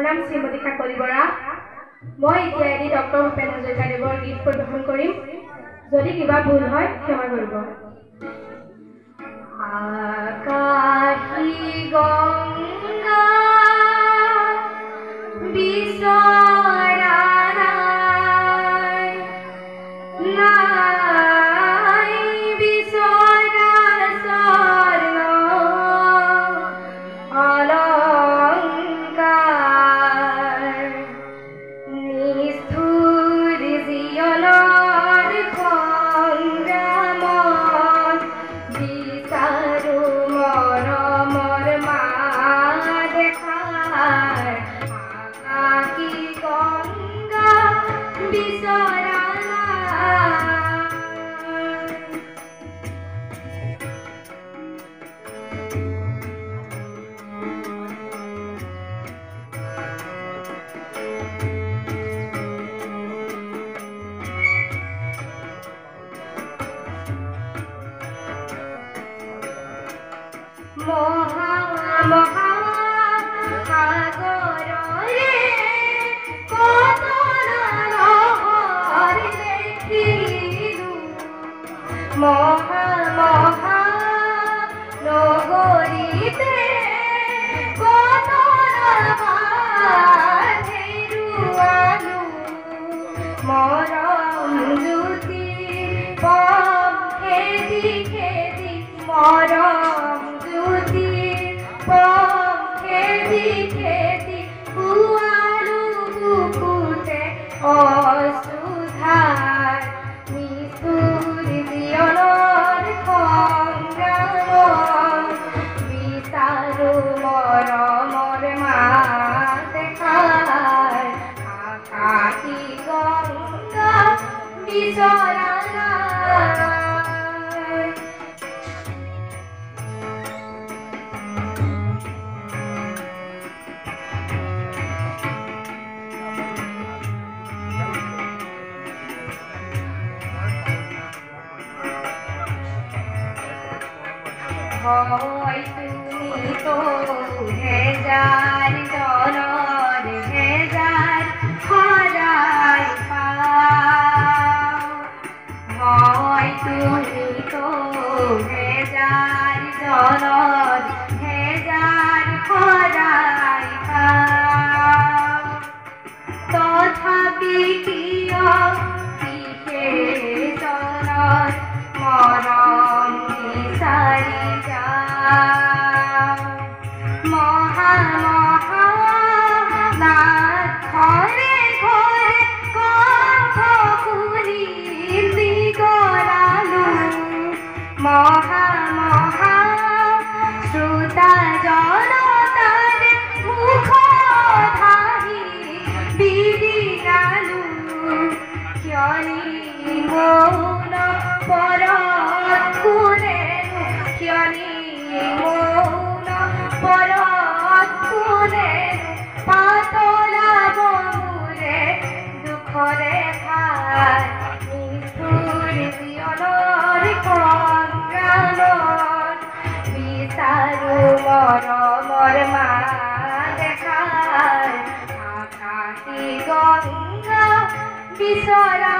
নাম শ্ৰীমতী কাকলি বৰা। মই এতিয়া এটি ডক্টৰ ভূপেন হাজৰিকাদেৱৰ গীত পৰিৱেশন কৰিম। যদি কিবা ভুল হয় ক্ষমা কৰিব। আকাশী গংগা বিচৰা নাই বিচৰা স্বৰ্ণ অলংকাৰ নিষ্ঠুৰ জীৱনৰ সংগ্ৰামত বিচাৰো মৰমৰ মা দেখাৰ আকাশী গংগা বিচৰা মহাসাগৰৰে কতনৰ দেখিলোঁ মহানগৰীতে কতনৰ হেৰুৱালোঁ মৰম জ্যোতি পম খেদি খেদি মৰম জ্যোতি পম খেদি খেদি পুৱালো বুকুতে অশ্ৰুধাৰ নিষ্ঠুৰ জীৱনৰ সংগ্ৰামত বিচাৰো মৰমৰ মা দেখাৰ আকাশী গংগা বিচৰা হয় তুমি তো হেজাৰ জনৰ হেজাৰ সৰাই পাও হয় তুমি তো হেজাৰ জনৰ হেজাৰ সৰাই পাও তথাপি কিয় বিশেষণৰ মৰম বিচাৰি ঘৰে ঘৰে কণ্ঠ শুনি গৰালো মহা মহা শ্ৰোতা জনতাৰে মুখ ধাহি বিদিনালো ক্ষণি মৌন পৰত কোনেনো ক্ষণি মৌন পৰত কোনেনো পাতলা বমুৰে দুখৰে ভাৰ নিষ্ঠুৰ জীৱনৰ সংগ্ৰামত বিচাৰো মৰমৰ মা দেখাৰ আকাশী গংগা বিচৰা